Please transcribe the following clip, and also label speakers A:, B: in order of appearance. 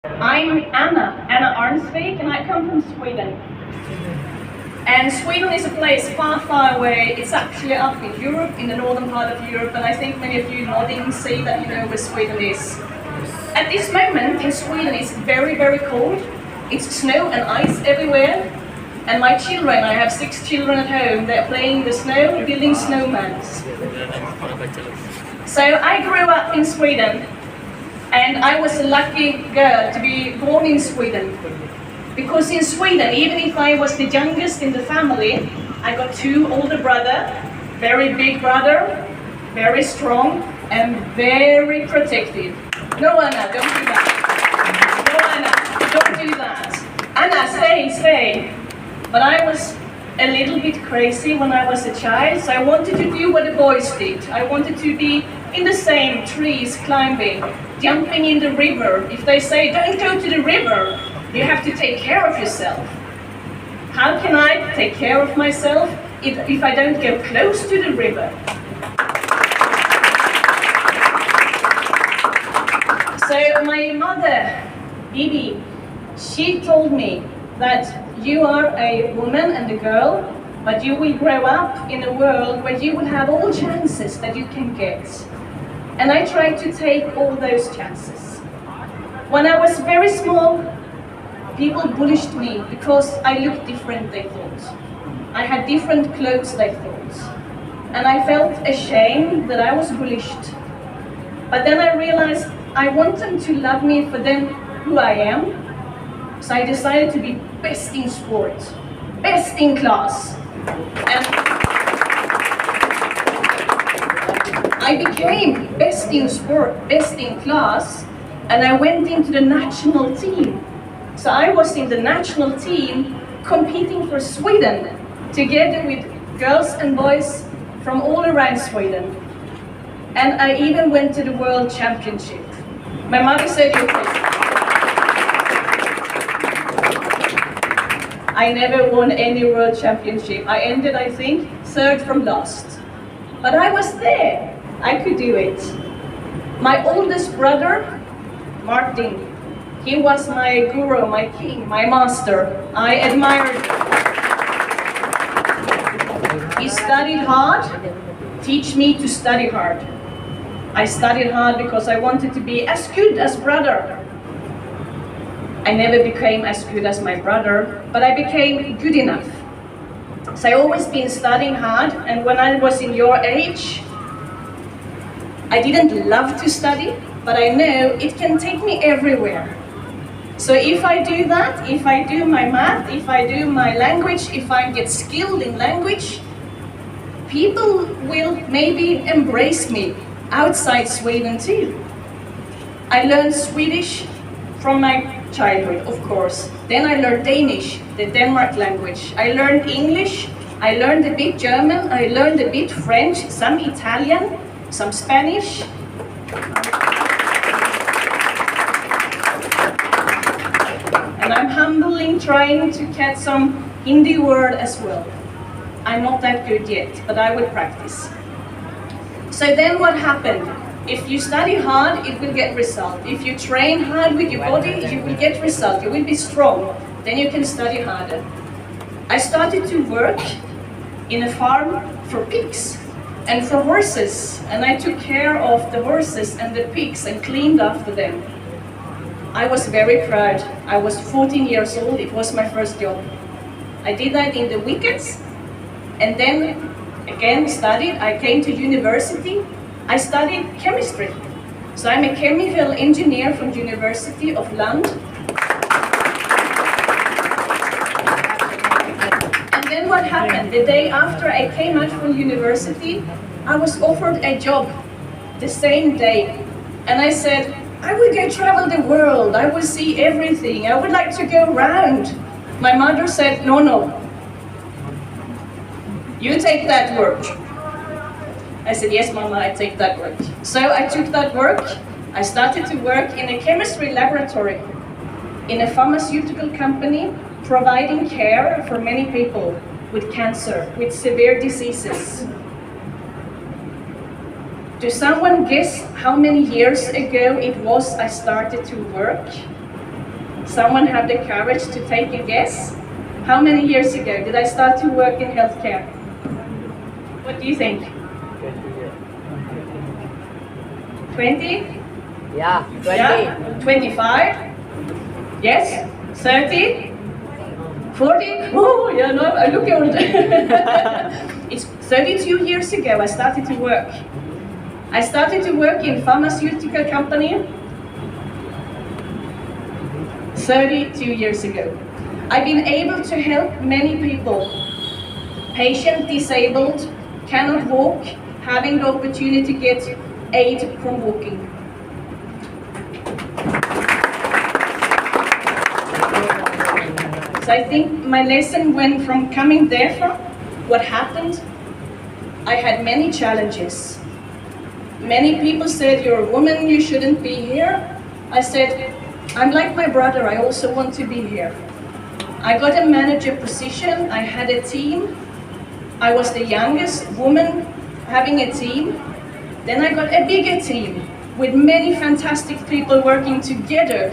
A: I'm Anna Arnsvik, and I come from Sweden. And Sweden is a place far, far away. It's actually up in Europe, in the northern part of Europe, and I think many of you nodding see that you know where Sweden is. At this moment in Sweden it's very, very cold. It's snow and ice everywhere. And my children, I have 6 children at home, they're playing in the snow, building snowmen. So I grew up in Sweden, and I was a lucky girl to be born in Sweden. Because in Sweden, even if I was the youngest in the family, I got 2 older brothers, very big brother, very strong, and very protective. No, Anna, don't do that. No, Anna, don't do that. Anna, stay. But I was a little bit crazy when I was a child, so I wanted to do what the boys did. I wanted to be in the same trees, climbing, jumping in the river. If they say, don't go to the river, you have to take care of yourself. How can I take care of myself if I don't go close to the river? So my mother, Bibi, she told me that you are a woman and a girl, but you will grow up in a world where you will have all chances that you can get. And I tried to take all those chances. When I was very small, people bullied me because I looked different, they thought. I had different clothes, they thought. And I felt ashamed that I was bullied. But then I realized I want them to love me for them who I am. So I decided to be best in sport, best in class. And I became best in sport, best in class, and I went into the national team. So I was in the national team competing for Sweden, together with girls and boys from all around Sweden. And I even went to the World Championship. My mother said, you're crazy. I never won any World Championship. I ended, I think, 3rd from last. But I was there. I could do it. My oldest brother, Martin, he was my guru, my king, my master. I admired him. He studied hard, teach me to study hard. I studied hard because I wanted to be as good as brother. I never became as good as my brother, but I became good enough. So I always been studying hard, and when I was in your age, I didn't love to study, but I know it can take me everywhere. So if I do that, if I do my math, if I do my language, if I get skilled in language, people will maybe embrace me outside Sweden too. I learned Swedish from my childhood, of course. Then I learned Danish, the Denmark language. I learned English, I learned a bit German, I learned a bit French, some Italian, some Spanish. And I'm humbling trying to catch some Hindi word as well. I'm not that good yet, but I will practice. So then what happened? If you study hard, it will get result. If you train hard with your body, you will get result. You will be strong. Then you can study harder. I started to work in a farm for pigs and for horses. And I took care of the horses and the pigs and cleaned after them. I was very proud. I was 14 years old. It was my first job. I did that in the weekends. And then again studied. I came to university. I studied chemistry. So I'm a chemical engineer from University of Lund. And then what happened? The day after I came out from university, I was offered a job the same day. And I said, I will go travel the world. I will see everything. I would like to go around. My mother said, no. You take that work. I said, yes, Mama, I take that work. So I took that work. I started to work in a chemistry laboratory in a pharmaceutical company, providing care for many people with cancer, with severe diseases. Do someone guess how many years ago it was I started to work? Someone have the courage to take a guess? How many years ago did I start to work in healthcare? What do you think? 20?
B: Yeah, 20.
A: Yeah? 25? Yes? 30? 40? Oh, yeah, no, I look old. It's 32 years ago I started to work. I started to work in pharmaceutical company 32 years ago. I've been able to help many people. Patient disabled, cannot walk, having the opportunity to get aid from walking. So I think my lesson went from coming there from, what happened, I had many challenges. Many people said, you're a woman, you shouldn't be here. I said, I'm like my brother, I also want to be here. I got a manager position, I had a team. I was the youngest woman having a team. Then I got a bigger team with many fantastic people working together.